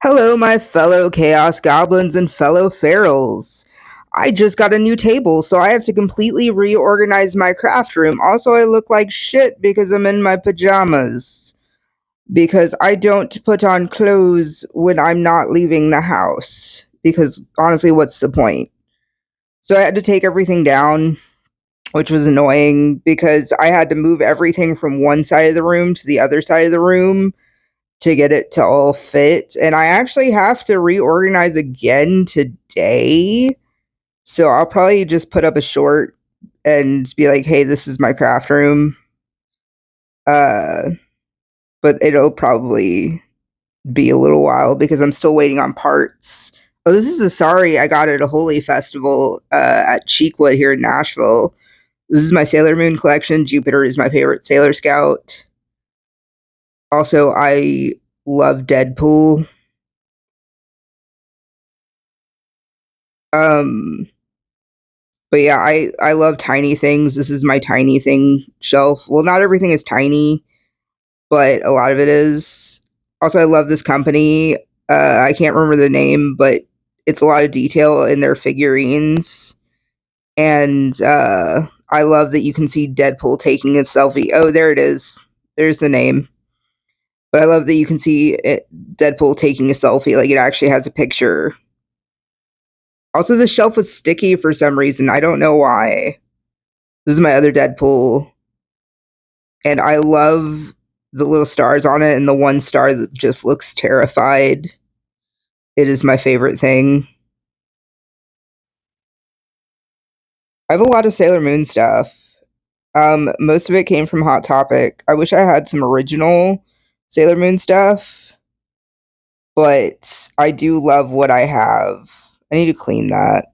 Hello, my fellow Chaos Goblins and fellow Ferals. I just got a new table, so I have to completely reorganize my craft room. Also, I look like shit because I'm in my pajamas. Because I don't put on clothes when I'm not leaving the house. Because honestly, what's the point? So I had to take everything down, which was annoying because I had to move everything from one side of the room to the other side of the room to get it to all fit. And I actually have to reorganize again today. So I'll probably just put up a short and be like, hey, this is my craft room. Uh, but it'll probably be a little while because I'm still waiting on parts. Oh, this is a sorry I got at a Holy Festival at Cheekwood here in Nashville. This is my Sailor Moon collection. Jupiter is my favorite Sailor Scout. Also, I love Deadpool. Um, But yeah, I love tiny things. This is my tiny thing shelf. Well, not everything is tiny, but a lot of it is. Also, I love this company. I can't remember the name, but it's a lot of detail in their figurines. And I love that you can see Deadpool taking a selfie. Oh, there it is. There's the name. But I love that you can see Deadpool taking a selfie. Like it actually has a picture. Also, the shelf was sticky for some reason. I don't know why. This is my other Deadpool. And I love the little stars on it and the one star that just looks terrified. It is my favorite thing. I have a lot of Sailor Moon stuff. Most of it came from Hot Topic. I wish I had some original Sailor Moon stuff, but I do love what I have. I need to clean that.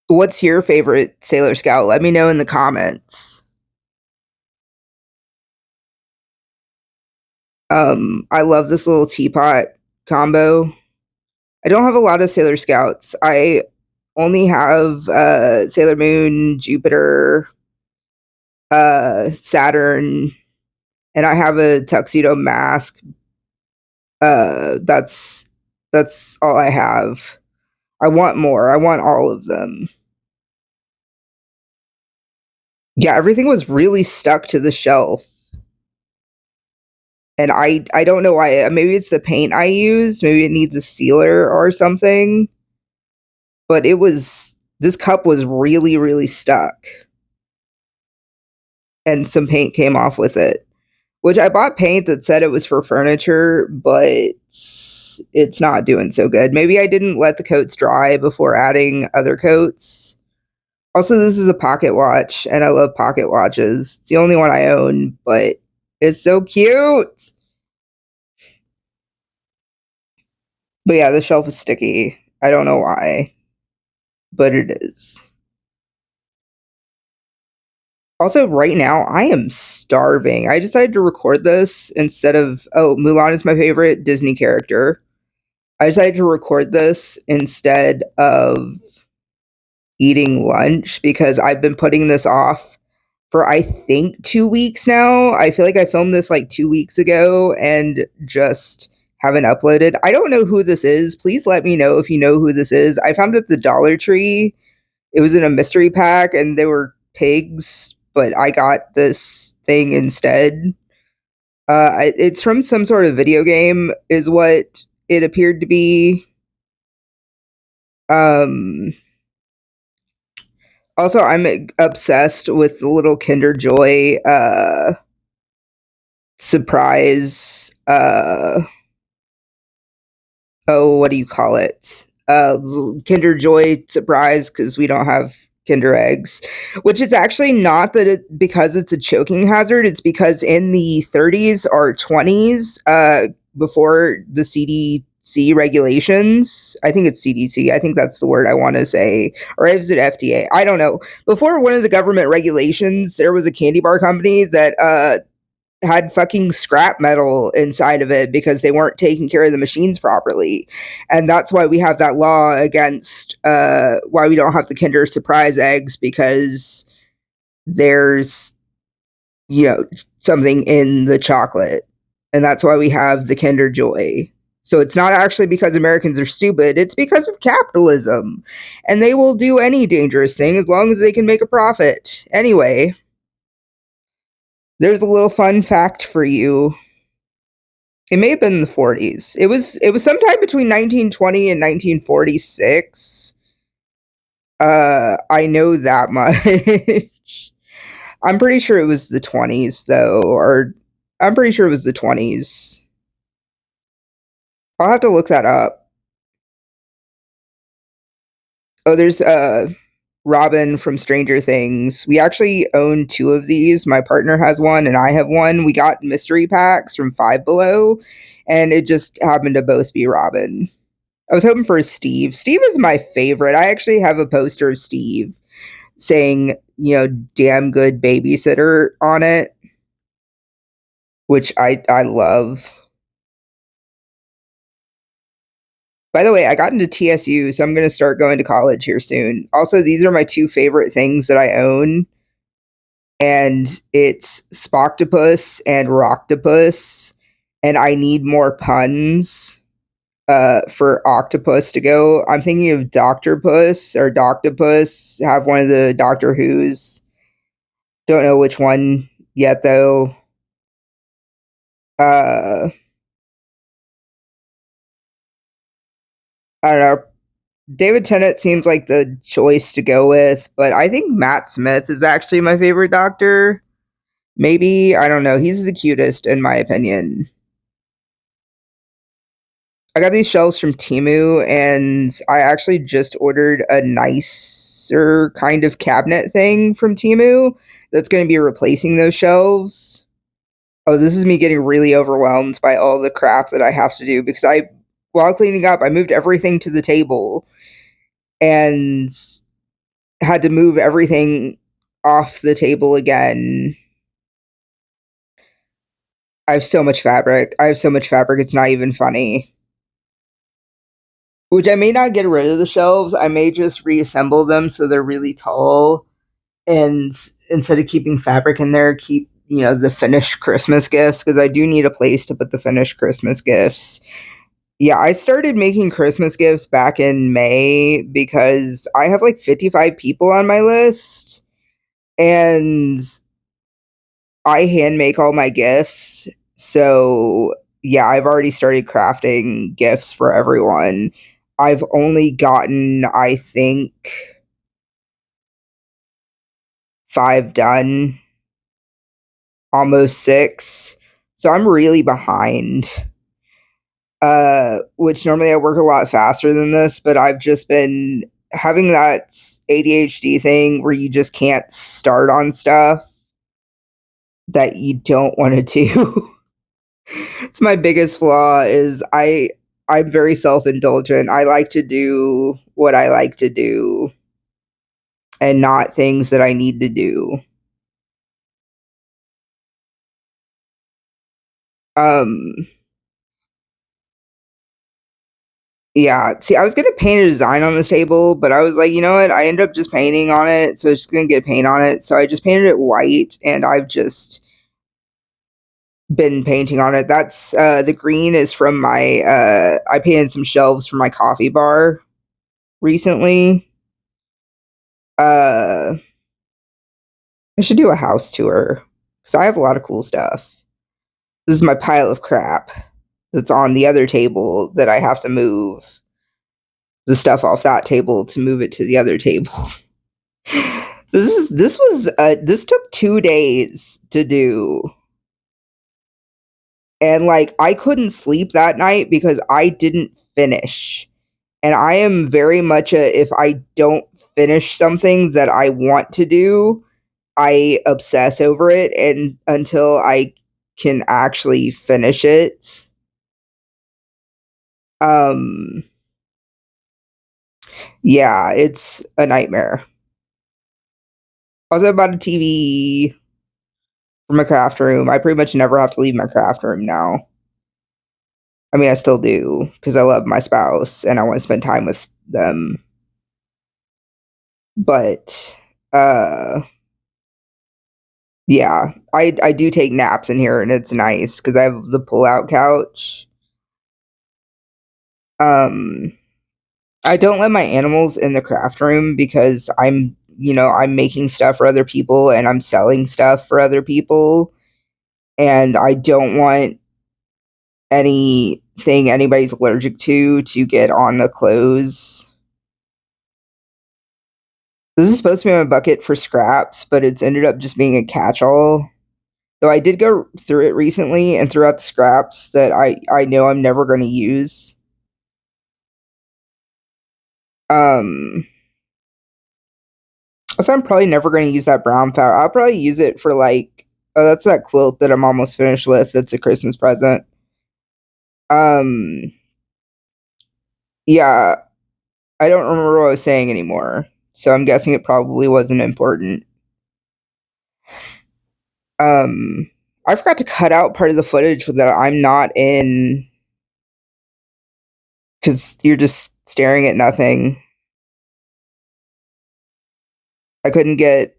What's your favorite Sailor Scout? Let me know in the comments. I love this little teapot combo. I don't have a lot of Sailor Scouts. I only have Sailor Moon, Jupiter, Saturn, and I have a tuxedo mask. That's all I have. I want more. I want all of them. Yeah, everything was really stuck to the shelf. And I don't know why. Maybe it's the paint I use. Maybe it needs a sealer or something. But this cup was really stuck. And some paint came off with it. Which I bought paint that said it was for furniture, but it's not doing so good. Maybe I didn't let the coats dry before adding other coats. Also, this is a pocket watch, and I love pocket watches. It's the only one I own, but it's so cute. But yeah, the shelf is sticky. I don't know why, but it is. Also, right now, I am starving. I decided to record this instead of, oh, Mulan is my favorite Disney character. I decided to record this instead of eating lunch because I've been putting this off for I think 2 weeks now. I feel like I filmed this like 2 weeks ago and just haven't uploaded. I don't know who this is. Please let me know if you know who this is. I found it at the Dollar Tree. It was in a mystery pack and they were pigs, but I got this thing instead. It's from some sort of video game, is what it appeared to be. Um, Also, I'm obsessed with the little Kinder Joy surprise. Oh, what do you call it? Kinder Joy surprise because we don't have Kinder eggs, which is actually not that it because it's a choking hazard. It's because in the 30s or 20s, before the CDC regulations, I think it's CDC. I think that's the word I want to say, or is it FDA? I don't know. Before one of the government regulations, there was a candy bar company that had fucking scrap metal inside of it because they weren't taking care of the machines properly. And that's why we have that law against why we don't have the Kinder surprise eggs because there's, you know, something in the chocolate. And that's why we have the Kinder Joy. So it's not actually because Americans are stupid, it's because of capitalism. And they will do any dangerous thing as long as they can make a profit. Anyway, there's a little fun fact for you. It may have been in the 40s. It was sometime between 1920 and 1946. I know that much. I'm pretty sure it was the 20s though, or I'm pretty sure it was the 20s. I'll have to look that up. Oh, there's Robin from Stranger Things. We actually own two of these. My partner has one and I have one. We got mystery packs from Five Below, and it just happened to both be Robin. I was hoping for a Steve. Steve is my favorite. I actually have a poster of Steve saying, damn good babysitter on it, which I love. By the way, I got into TSU, so I'm going to start going to college here soon. Also, these are my two favorite things that I own, and it's Spoctopus and Rocktopus, and I need more puns for octopus to go. I'm thinking of Doctor Puss or Doctopus. Have one of the Doctor Who's. Don't know which one yet though. Uh, I don't know. David Tennant seems like the choice to go with, but I think Matt Smith is actually my favorite Doctor. Maybe, I don't know. He's the cutest in my opinion. I got these shelves from Temu, and I actually just ordered a nicer kind of cabinet thing from Temu that's going to be replacing those shelves. Oh, this is me getting really overwhelmed by all the crap that I have to do because while cleaning up, I moved everything to the table and had to move everything off the table again. I have so much fabric. It's not even funny. Which I may not get rid of the shelves. I may just reassemble them so they're really tall. And instead of keeping fabric in there, keep, the finished Christmas gifts because I do need a place to put the finished Christmas gifts. Yeah, I started making Christmas gifts back in May because I have like 55 people on my list and I hand make all my gifts. So, yeah, I've already started crafting gifts for everyone. I've only gotten, I think, 5 done, almost 6. So I'm really behind. Which normally I work a lot faster than this, but I've just been having that ADHD thing where you just can't start on stuff that you don't want to do. It's my biggest flaw is I'm very self-indulgent. I like to do what I like to do and not things that I need to do. Um Yeah, see, I was gonna paint a design on this table, but I was like, you know what? I ended up just painting on it, so it's just gonna get paint on it. So I just painted it white, and I've just been painting on it. That's the green is from my I painted some shelves for my coffee bar recently. Uh, I should do a house tour because I have a lot of cool stuff. This is my pile of crap that's on the other table that I have to move the stuff off that table to move it to the other table. This took 2 days to do. And like I couldn't sleep that night because I didn't finish. And I am very much a if I don't finish something that I want to do, I obsess over it and until I can actually finish it. Um yeah, it's a nightmare. Also about a TV for my craft room. I pretty much never have to leave my craft room now. I mean, I still do because I love my spouse and I want to spend time with them. But Yeah, I do take naps in here, and it's nice because I have the pull-out couch. Um, I don't let my animals in the craft room because I'm making stuff for other people and I'm selling stuff for other people, and I don't want anything anybody's allergic to get on the clothes. This is supposed to be my bucket for scraps, but it's ended up just being a catch-all. Though I did go through it recently and threw out the scraps that I know I'm never going to use. Um, so I'm probably never going to use that brown powder. I'll probably use it for oh, that's that quilt that I'm almost finished with. That's a Christmas present. Um, yeah, I don't remember what I was saying anymore. So I'm guessing it probably wasn't important. Um, I forgot to cut out part of the footage that I'm not in because you're just staring at nothing. I couldn't get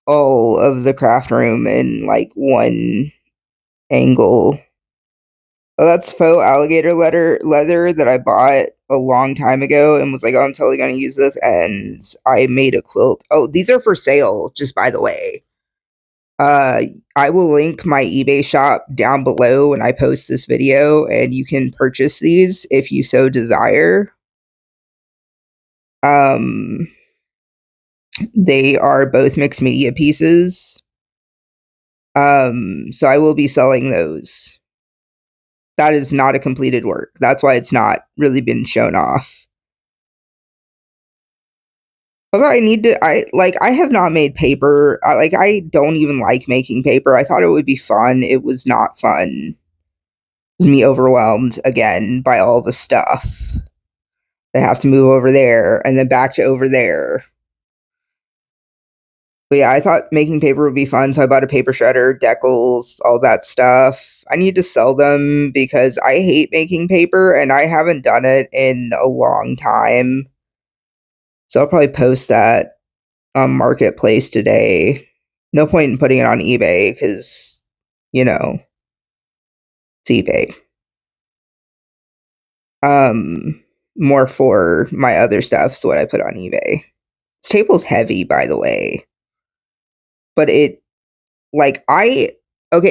all of the craft room in one angle. Oh, that's faux alligator leather that I bought a long time ago and was like, oh, I'm totally gonna use this. And I made a quilt. Oh, these are for sale, just by the way. Uh, I will link my eBay shop down below when I post this video, and you can purchase these if you so desire. Um, they are both mixed media pieces. So I will be selling those. That is not a completed work. That's why it's not really been shown off. Although I have not made paper. I don't even like making paper. I thought it would be fun. It was not fun. It was me overwhelmed again by all the stuff. They have to move over there and then back to over there. But yeah, I thought making paper would be fun, so I bought a paper shredder, decals, all that stuff. I need to sell them because I hate making paper and I haven't done it in a long time. So I'll probably post that on Marketplace today. No point in putting it on eBay because, you know, it's eBay. More for my other stuff is what I put on eBay. This table's heavy, by the way, but okay,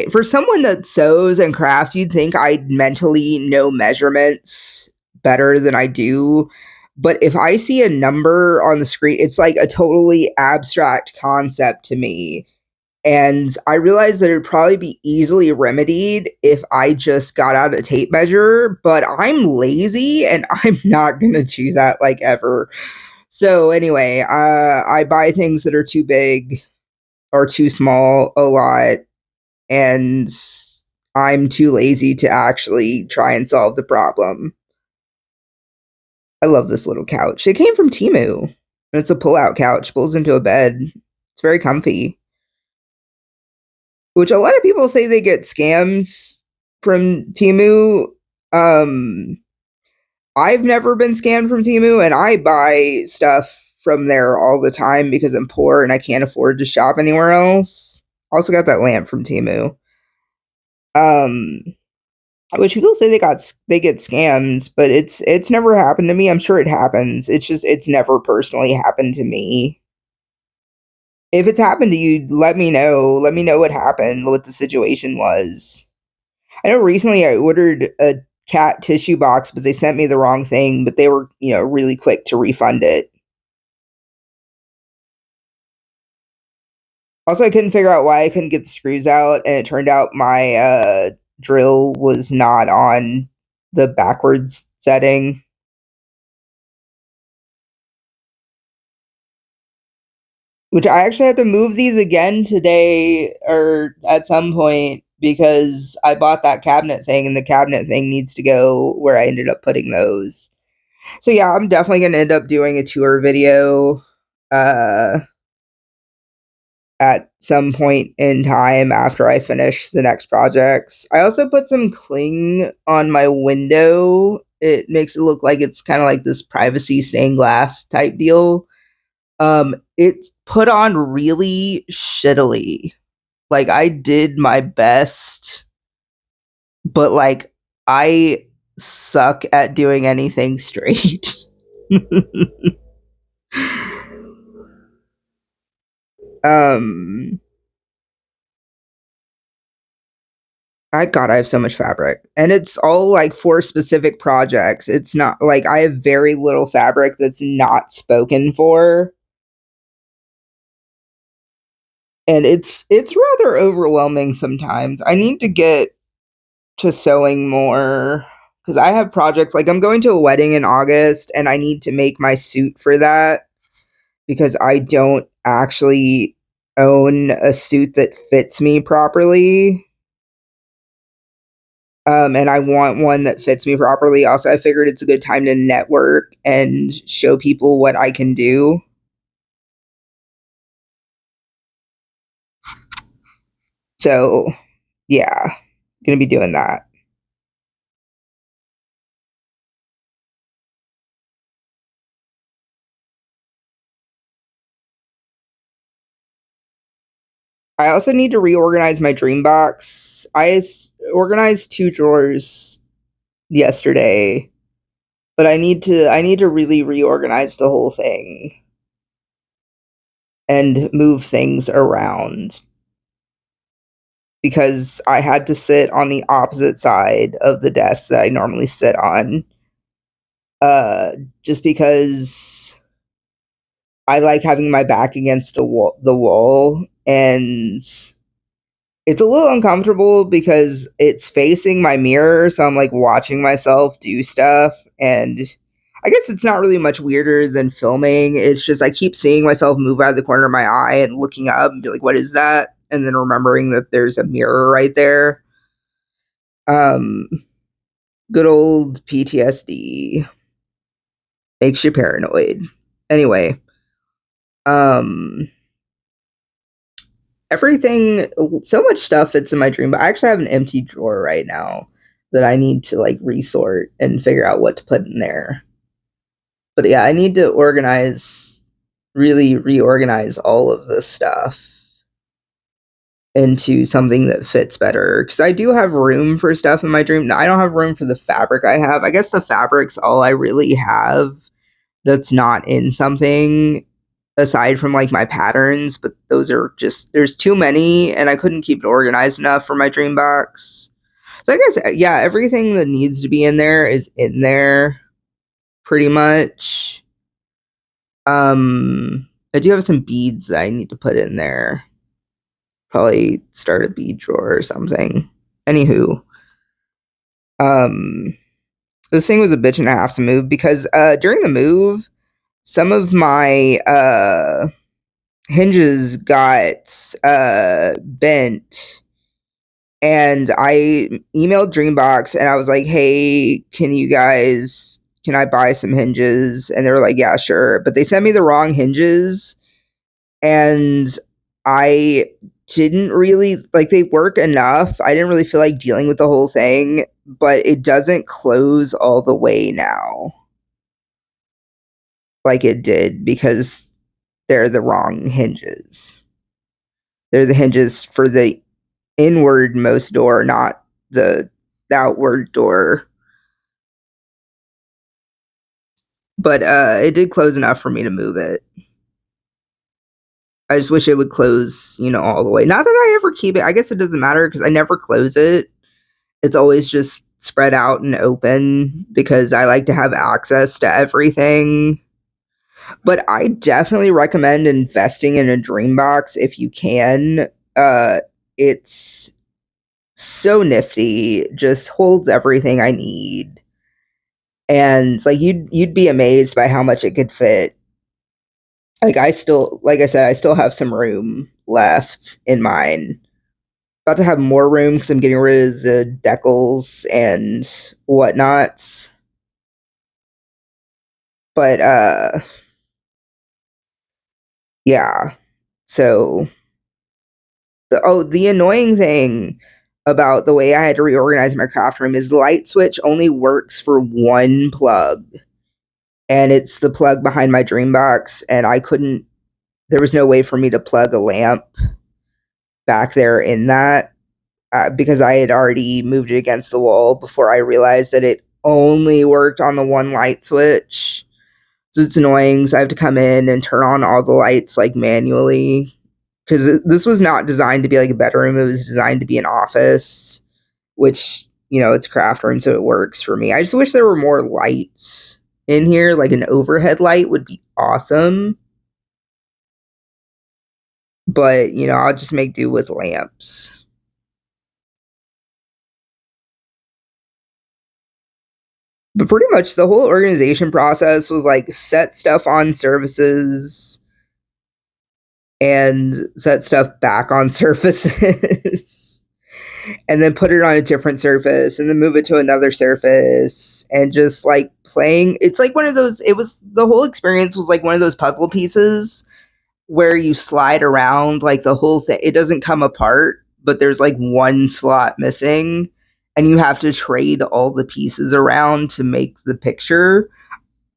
for someone that sews and crafts, you'd think I'd mentally know measurements better than I do. But if I see a number on the screen, it's like a totally abstract concept to me. And I realized that it'd probably be easily remedied if I just got out a tape measure, but I'm lazy and I'm not going to do that ever. So anyway, I buy things that are too big or too small a lot, and I'm too lazy to actually try and solve the problem. I love this little couch. It came from Temu, and it's a pull-out couch, pulls into a bed. It's very comfy. Which a lot of people say they get scams from Temu. Um, I've never been scammed from Temu, and I buy stuff from there all the time because I'm poor and I can't afford to shop anywhere else. Also got that lamp from Temu. Um, which people say they get scammed, but it's never happened to me. I'm sure it happens. It's never personally happened to me. If it's happened to you, let me know. Let me know what happened, what the situation was. I know recently I ordered a cat tissue box, but they sent me the wrong thing, but they were, really quick to refund it. Also, I couldn't figure out why I couldn't get the screws out, and it turned out my drill was not on the backwards setting. Which I actually have to move these again today or at some point because I bought that cabinet thing and the cabinet thing needs to go where I ended up putting those. So yeah, I'm definitely gonna end up doing a tour video uh at some point in time after I finish the next projects. I also put some cling on my window. It makes it look like it's kind of like this privacy stained glass type deal. It's put on really shittily. Like I did my best, but like I suck at doing anything straight. um I have so much fabric. And it's all like for specific projects. It's not like I have very little fabric that's not spoken for. And it's rather overwhelming sometimes. I need to get to sewing more because I have projects like I'm going to a wedding in August and I need to make my suit for that because I don't actually own a suit that fits me properly. And I want one that fits me properly. Also, I figured it's a good time to network and show people what I can do. So, yeah, gonna be doing that. I also need to reorganize my dream box. Organized two drawers yesterday, but I need to really reorganize the whole thing and move things around because I had to sit on the opposite side of the desk that I normally sit on. Uh just because I like having my back against the wall, and it's a little uncomfortable because it's facing my mirror, so I'm like watching myself do stuff, and I guess it's not really much weirder than filming. It's just I keep seeing myself move out of the corner of my eye and looking up and be like, "What is that?" And then remembering that there's a mirror right there. Um, Good old PTSD makes you paranoid. Anyway, um, everything, so much stuff fits in my dream, but I actually have an empty drawer right now that I need to like resort and figure out what to put in there. But yeah, I need to really reorganize all of this stuff into something that fits better because I do have room for stuff in my dream. I don't have room for the fabric I have. I guess the fabric's all I really have that's not in something aside from like my patterns, but those are just there's too many and I couldn't keep it organized enough for my dream box. So I guess yeah, everything that needs to be in there is in there pretty much. I do have some beads that I need to put in there. Probably start a bead drawer or something. Anywho, um this thing was a bitch and a half to move because during the move some of my hinges got bent, and I emailed Dreambox and I was like, "Hey, can I buy some hinges?" And they were like, "Yeah, sure." But they sent me the wrong hinges, and I didn't really like they work enough. I didn't really feel like dealing with the whole thing, but it doesn't close all the way now like it did because they're the wrong hinges. They're the hinges for the inward most door, not the outward door. But it did close enough for me to move it. I just wish it would close, all the way. Not that I ever keep it. I guess it doesn't matter because I never close it. It's always just spread out and open because I like to have access to everything. But I definitely recommend investing in a dream box if you can. It's so nifty, just holds everything I need. And like you'd be amazed by how much it could fit. Like I said, I still have some room left in mine. About to have more room because I'm getting rid of the decals and whatnots. But yeah. So the annoying thing about the way I had to reorganize my craft room is the light switch only works for one plug, and it's the plug behind my dream box, and I couldn't there was no way for me to plug a lamp back there in that because I had already moved it against the wall before I realized that it only worked on the one light switch. So it's annoying. So I have to come in and turn on all the lights like manually because this was not designed to be like a bedroom. It was designed to be an office, which it's a craft room, so it works for me. I just wish there were more lights in here. Like an overhead light would be awesome, but I'll just make do with lamps. But pretty much the whole organization process was like set stuff on surfaces and set stuff back on surfaces and then put it on a different surface and then move it to another surface and just like playing. It's like one of those, it was the whole experience was like one of those puzzle pieces where you slide around like the whole thing. It doesn't come apart, but there's like one slot missing and you have to trade all the pieces around to make the picture.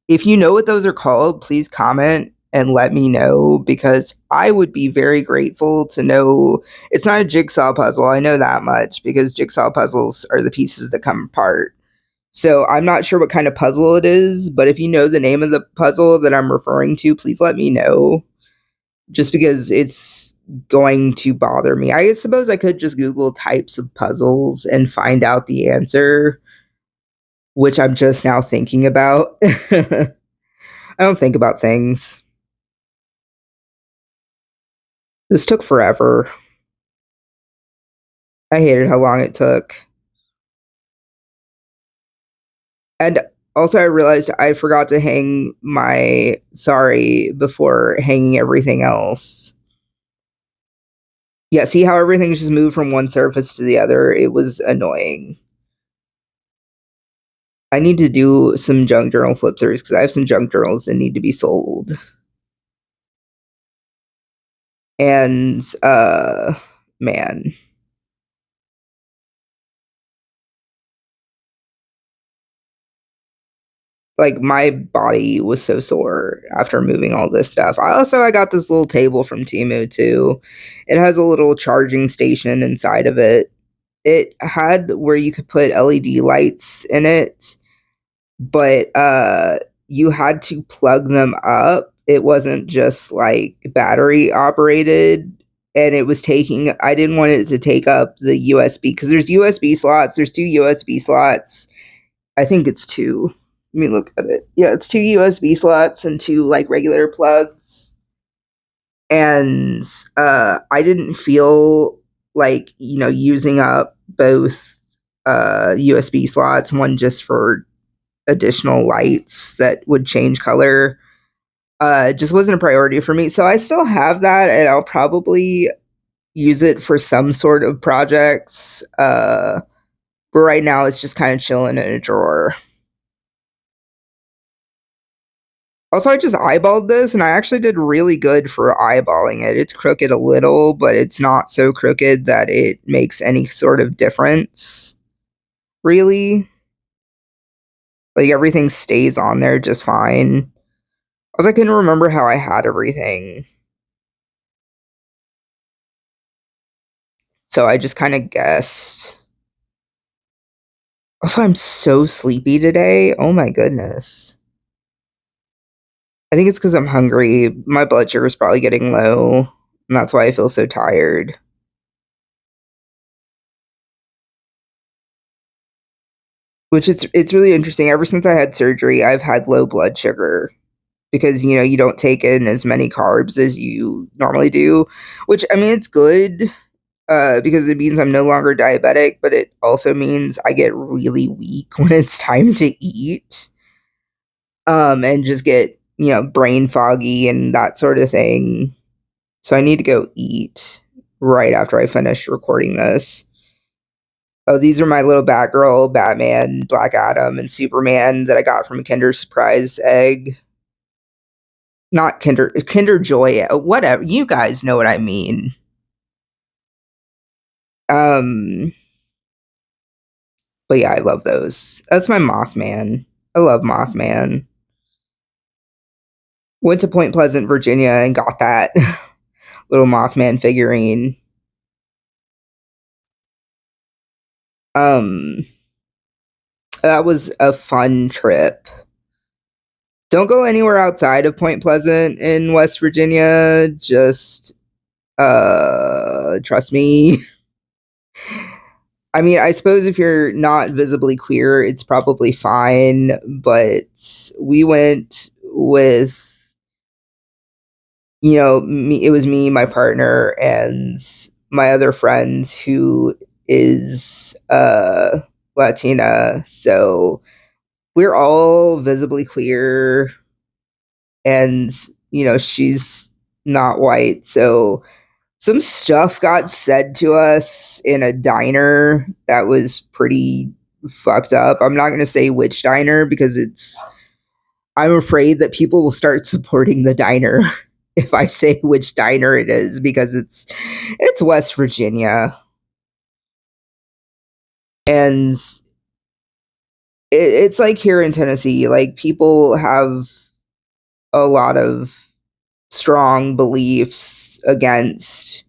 If you know what those are called, please comment and let me know because I would be very grateful to know. It's not a jigsaw puzzle, I know that much, because jigsaw puzzles are the pieces that come apart. So I'm not sure what kind of puzzle it is, but if you know the name of the puzzle that I'm referring to, please let me know. Just because it's going to bother me. I suppose I could just Google types of puzzles and find out the answer, which I'm just now thinking about. I don't think about things. This took forever. I hated how long it took. And also, I realized I forgot to hang my sorry before hanging everything else. Yeah, see how everything just moved from one surface to the other? It was annoying. I need to do some junk journal flip-throughs because I have some junk journals that need to be sold. And, man. Like my body was so sore after moving all this stuff. I got this little table from Temu too. It has a little charging station inside of it. It had where you could put LED lights in it, but you had to plug them up. It wasn't just like battery operated. And it was taking, I didn't want it to take up the USB because there's USB slots, there's two USB slots. I think it's two. Let me look at it. Yeah, it's two USB slots and two like regular plugs. And I didn't feel like, using up both USB slots, one just for additional lights that would change color. It just wasn't a priority for me. So I still have that and I'll probably use it for some sort of projects. But right now it's just kind of chilling in a drawer. Also, I just eyeballed this, and I actually did really good for eyeballing it. It's crooked a little, but it's not so crooked that it makes any sort of difference, really. Like, everything stays on there just fine. Also, I couldn't remember how I had everything. So I just kind of guessed. Also, I'm so sleepy today. Oh my goodness. I think it's because I'm hungry. My blood sugar is probably getting low, and that's why I feel so tired. Which it's really interesting. Ever since I had surgery, I've had low blood sugar because you don't take in as many carbs as you normally do, which I mean it's good because it means I'm no longer diabetic, but it also means I get really weak when it's time to eat, and just get brain foggy and that sort of thing. So I need to go eat right after I finish recording this. Oh, these are my little Batgirl, Batman, Black Adam, and Superman that I got from a Kinder Surprise egg. Not Kinder Joy, whatever. You guys know what I mean. Um, but yeah, I love those. That's my Mothman. I love Mothman. Went to Point Pleasant, Virginia, and got that little Mothman figurine. Um, that was a fun trip. Don't go anywhere outside of Point Pleasant in West Virginia. Just trust me. I mean, I suppose if you're not visibly queer, it's probably fine, but we went with, me, it was me, my partner, and my other friend who is Latina. So we're all visibly queer, and she's not white. So some stuff got said to us in a diner that was pretty fucked up. I'm not going to say which diner because I'm afraid that people will start supporting the diner if I say which diner it is, because it's West Virginia, and it's like here in Tennessee, like people have a lot of strong beliefs against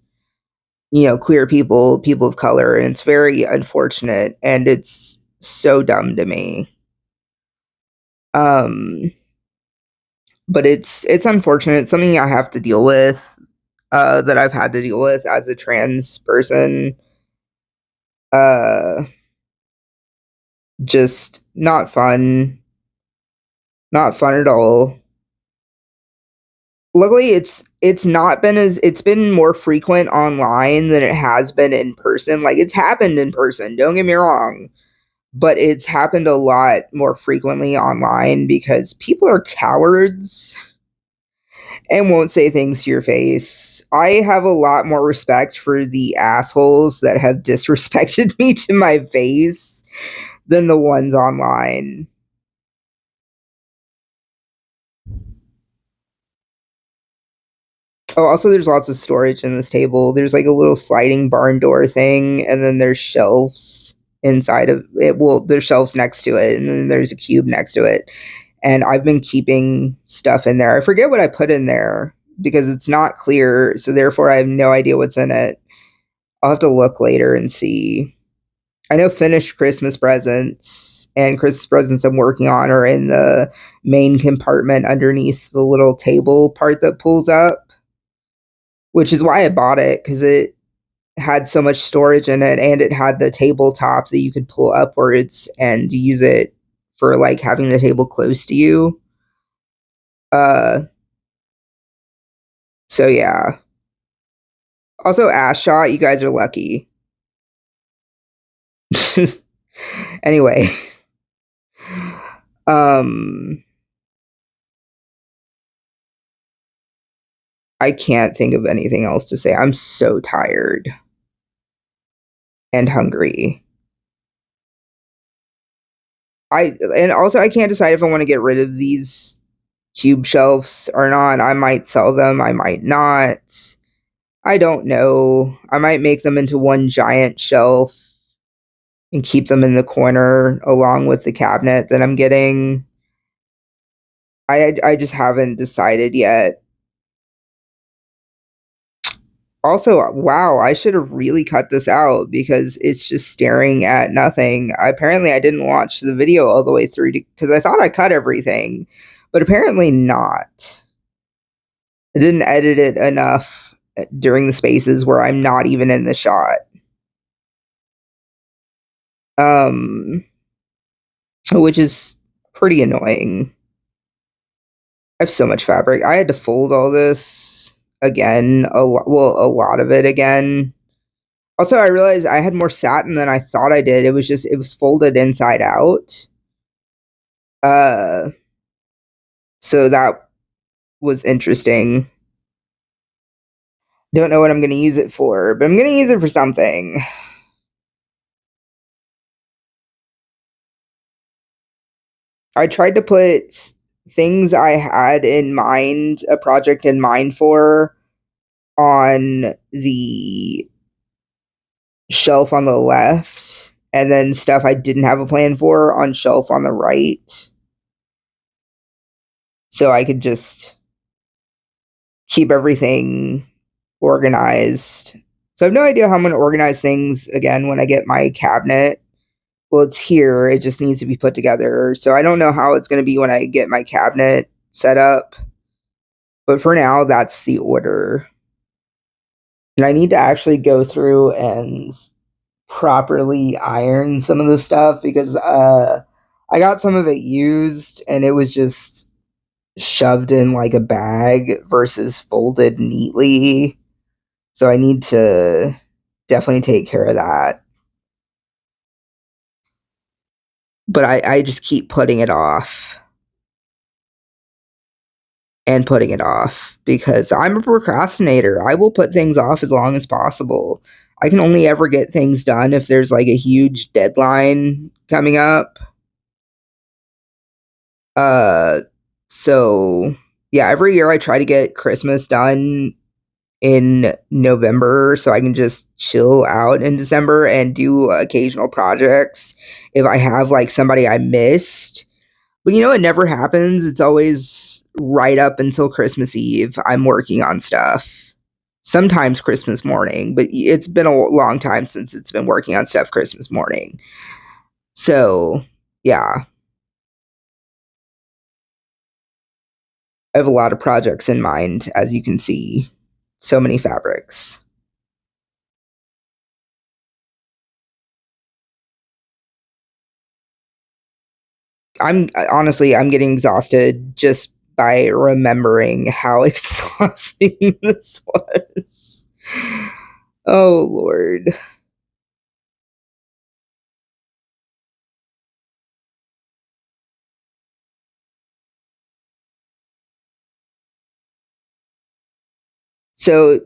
queer people, people of color, and it's very unfortunate, and it's so dumb to me. Um, but it's unfortunate. It's something I have to deal with, that I've had to deal with as a trans person. Uh, just not fun at all. Luckily, it's been more frequent online than it has been in person. Like, it's happened in person, don't get me wrong, but it's happened a lot more frequently online because people are cowards and won't say things to your face. I have a lot more respect for the assholes that have disrespected me to my face than the ones online. Oh, also, there's lots of storage in this table. There's like a little sliding barn door thing, and then there's shelves inside of it. Well, there's shelves next to it, and then there's a cube next to it. And I've been keeping stuff in there. I forget what I put in there because it's not clear, so therefore I have no idea what's in it. I'll have to look later and see. I know finished Christmas presents and Christmas presents I'm working on are in the main compartment underneath the little table part that pulls up, which is why I bought it, because it had so much storage in it, and it had the tabletop that you could pull upwards and use it for like having the table close to you. Uh, so yeah. Also, ass shot. You guys are lucky. Anyway, um, I can't think of anything else to say. I'm so tired and hungry. And also I can't decide if I want to get rid of these cube shelves or not. I might sell them. I might not. I don't know. I might make them into one giant shelf and keep them in the corner along with the cabinet that I'm getting. I just haven't decided yet. Also, wow, I should have really cut this out because it's just staring at nothing. Apparently, I didn't watch the video all the way through because I thought I cut everything, but apparently not. I didn't edit it enough during the spaces where I'm not even in the shot. Um, which is pretty annoying. I have so much fabric. I had to fold all this again, a lot of it again. Also, I realized I had more satin than I thought I did. It was folded inside out. Uh, so that was interesting. Don't know what I'm going to use it for, but I'm going to use it for something. I tried to put things I had in mind, a project in mind for, on the shelf on the left, and then stuff I didn't have a plan for on shelf on the right. So I could just keep everything organized. So I have no idea how I'm going to organize things again when I get my cabinet. Well, it's here. It just needs to be put together. So I don't know how it's going to be when I get my cabinet set up. But for now, that's the order. And I need to actually go through and properly iron some of the stuff because I got some of it used and it was just shoved in like a bag versus folded neatly. So I need to definitely take care of that. But I just keep putting it off and putting it off because I'm a procrastinator. I will put things off as long as possible. I can only ever get things done if there's like a huge deadline coming up. Uh so yeah, every year I try to get Christmas done in November so I can just chill out in December and do occasional projects if I have like somebody I missed. But you know, it never happens. It's always right up until Christmas Eve. I'm working on stuff. Sometimes Christmas morning, but it's been a long time since it's been working on stuff Christmas morning. So, yeah, I have a lot of projects in mind, as you can see. So many fabrics. I'm getting exhausted just by remembering how exhausting this was. Oh, Lord. So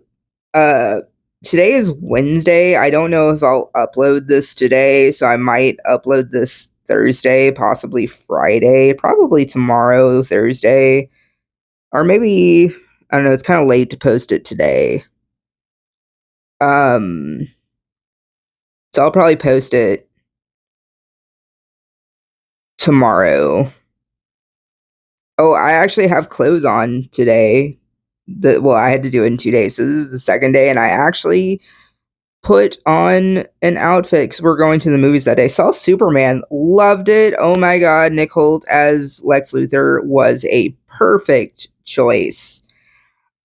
uh today is Wednesday. I don't know if I'll upload this today, so I might upload this Thursday, possibly Friday, probably tomorrow, Thursday, or maybe I don't know, it's kind of late to post it today. Um so I'll probably post it tomorrow. Oh, I actually have clothes on today. I had to do it in 2 days. So this is the second day and I actually put on an outfit because we're going to the movies that day. Saw Superman, loved it. Oh my god, Nick Holt as Lex Luthor was a perfect choice.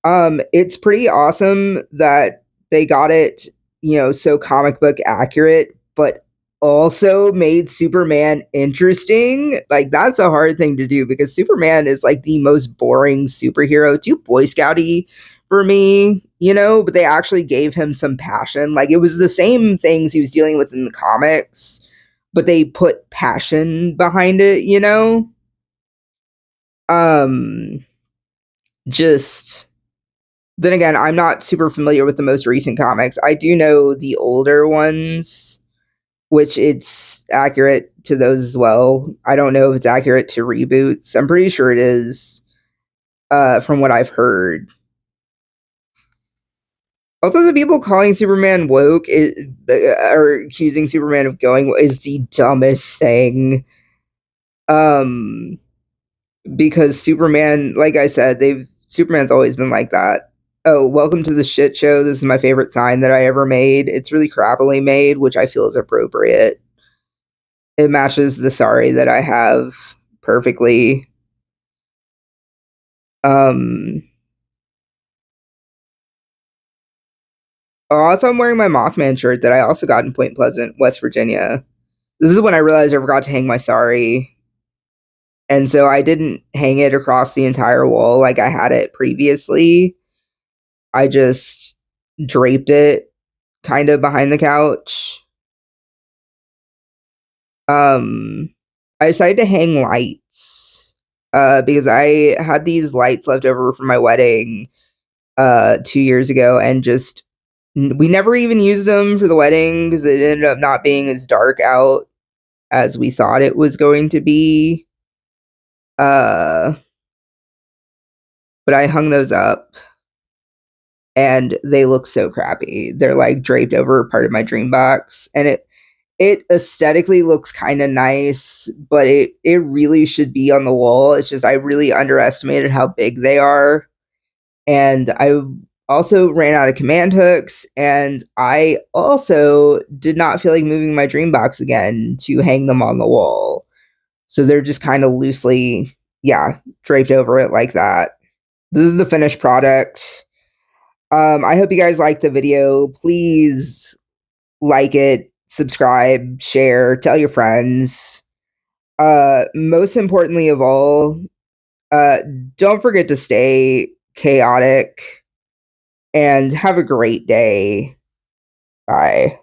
It's pretty awesome that they got it, so comic book accurate, but also made Superman interesting. Like that's a hard thing to do because Superman is like the most boring superhero, too Boy Scouty for me, but they actually gave him some passion. Like it was the same things he was dealing with in the comics, but they put passion behind it. Um just then again, I'm not super familiar with the most recent comics. I do know the older ones, which it's accurate to those as well. I don't know if it's accurate to reboots. I'm pretty sure it is, from what I've heard. Also, the people calling Superman woke or accusing Superman of going is the dumbest thing. Um, because Superman, like I said, Superman's always been like that. Oh, welcome to the shit show. This is my favorite sign that I ever made. It's really crappily made, which I feel is appropriate. It matches the sari that I have perfectly. Um Also I'm wearing my Mothman shirt that I also got in Point Pleasant, West Virginia. This is when I realized I forgot to hang my sari. And so I didn't hang it across the entire wall like I had it previously. I just draped it kind of behind the couch. Um, I decided to hang lights because I had these lights left over from my wedding 2 years ago, and just we never even used them for the wedding because it ended up not being as dark out as we thought it was going to be. Uh, but I hung those up and they look so crappy. They're like draped over part of my dream box, and it aesthetically looks kind of nice, but it really should be on the wall. It's just I really underestimated how big they are, and Also ran out of command hooks, and I also did not feel like moving my dream box again to hang them on the wall. So they're just kind of loosely, yeah, draped over it like that. This is the finished product. I hope you guys liked the video. Please like it, subscribe, share, tell your friends. Most importantly of all, uh, don't forget to stay chaotic and have a great day. Bye.